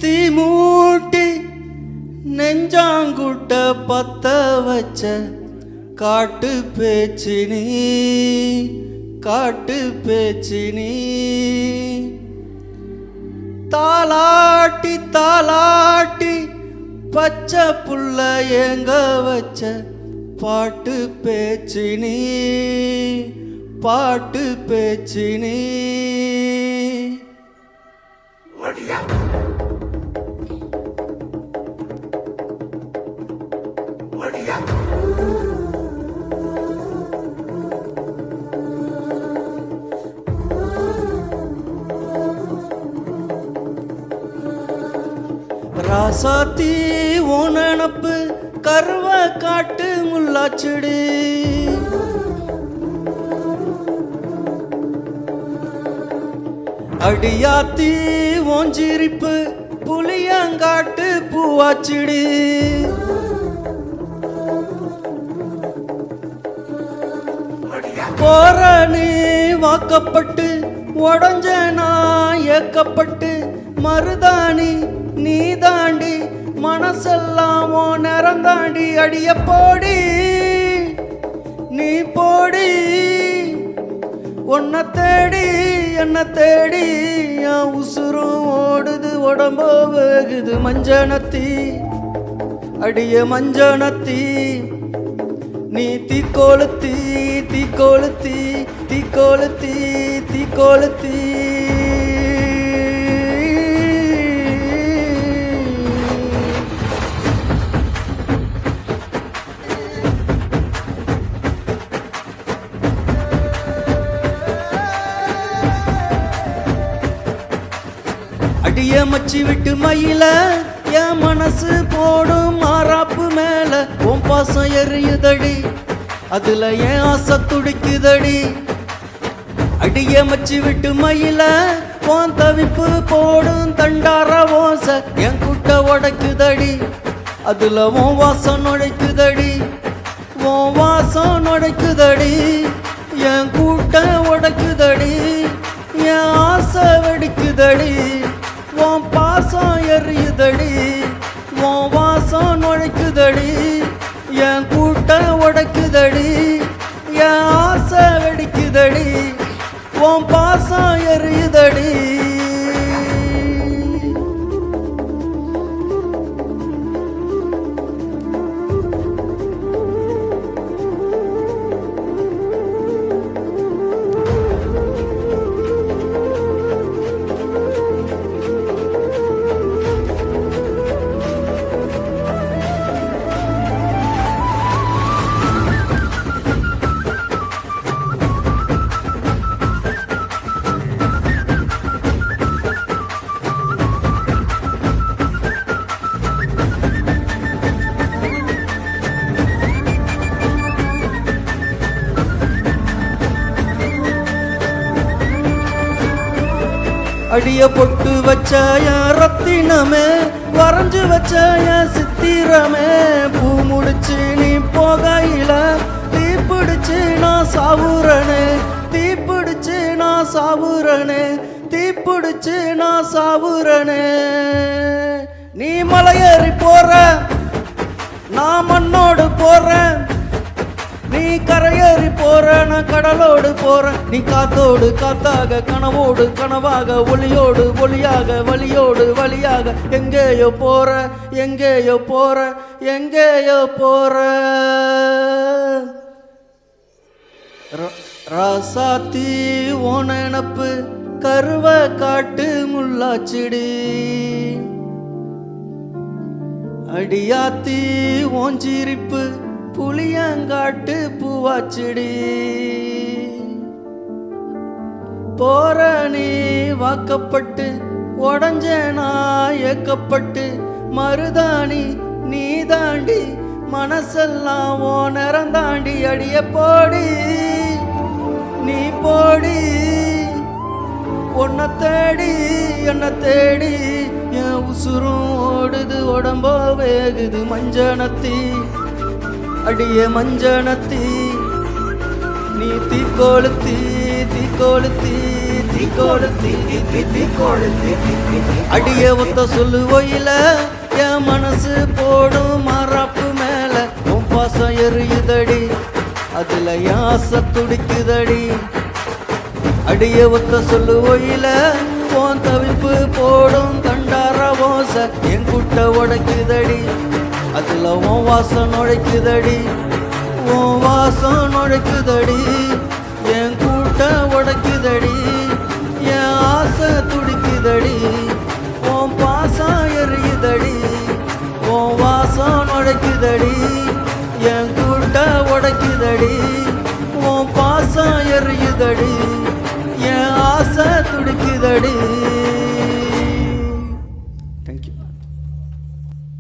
தீ மூட்டி நெஞ்சாங்குட்ட பத்த வச்ச காட்டு பேச்சினி காட்டு பேச்சினி தாலாட்டி தாலாட்டி பச்சை புள்ள ஏங்க வச்ச பாட்டு பேச்சினி பாட்டு பேச்சினி ராசாத்தி உனப்பு கருவ காட்டு முள்ளாச்சுடி அடியாத்தி ஓஞ்சிரிப்பு புளியங்காட்டு பூவாச்சிடி போற நீ வாக்கப்பட்டு உடஞ்ச நான் ஏக்கப்பட்டு மருதாணி நீ தாண்டி மனசெல்லாம் ஓ நிறந்தாண்டி அடிய போடி நீ போடி உன்னை தேடி என்ன தேடி என் உசுரும் ஓடுது உடம்போ வேகுது மஞ்சனத்தி அடிய மஞ்சனத்தி நீ தீக்கோளுத்தி தீக்கோளுத்தி தீக்கோளுத்தி தீக்கோளுத்தி அடிய மச்சி விட்டு மயில என் மனசு போடும் மாறாப்பு மேல உன் பாசம் எரியுதடி அதுல என் ஆசை துடிக்குதடி அடிய மச்சி விட்டு மயில உன் தவிப்பு போடும் தண்டார ஓச என் குட்ட உடைக்குதடி அதுல உன் வாசம் நுழைக்குதடி உன் வாசம் நுழைக்குதடி என் கூட்ட உடைக்குதடி என் ஆசை வெடிக்குதடி உன் பாசம் எரியுதடி உன் வாசம் நுழைக்குதடி என் கூட்ட உடைக்குதடி என் ஆசை வெடிக்குதடி உன் பாசம் எரியுதடி அடிய பொட்டு வச்ச என் ரத்தினமே வரைஞ்சு வச்ச என் சித்திரமே பூ முடிச்சு நீ போகையில தீப்பிடிச்சு நான் சாவுறனே தீப்பிடிச்சு நான் சாவுறனே தீப்பிடிச்சு நான் சாவுறனே நீ மலையேறி போற நான் மண்ணோடு போறேன் நீ கரையேறி போற நான் கடலோடு போறேன் நீ காத்தோடு காத்தாக கனவோடு கனவாக ஒளியோடு ஒளியாக வழியோடு வழியாக எங்கேயோ போற எங்கேயோ போற எங்கேயோ போற ராசாத்தி ஓனப்பு கருவ காட்டு முள்ளாச்சிடி அடியாத்தி ஓஞ்சிரிப்பு புளியங்காட்டு பூவாச்சிடி போற நீ வாக்கப்பட்டு உடஞ்ச நான் ஏக்கப்பட்டு மருதாணி நீ தாண்டி மனசெல்லாம் ஓ நிறந்தாண்டி அடிய போடி நீ போடி உன்னை தேடி என்ன தேடி என் உசுரும் ஓடுது உடம்போ வேகுது மஞ்சனத்தி அடிய மஞ்சனத்தி நீ தீக்கோளுத்தி தீக்கோளுத்தி அடிய ஒத்த சொல்லுவோயில என் மனசு போடும் மாறாப்பு மேல உன் பாசம் எரியுதடி அதுல என் ஆசை துடிக்குதடி அடிய ஒத்த சொல்லுவோயில உன் தவிப்பு போடும் தண்டார ஓச என் குட்ட உடைக்குதடி அதுல உன் வாசம் நுழைக்குதடி உன் வாசம் நுழைக்குதடி என் கூட்ட உடைக்குதடி என் ஆசை துடிக்குதடி உன் பாசம் எரியுதடி உன் வாசம் நுழைக்குதடி என் கூட்ட உடைக்குதடி உன் பாசம் எரியுதடி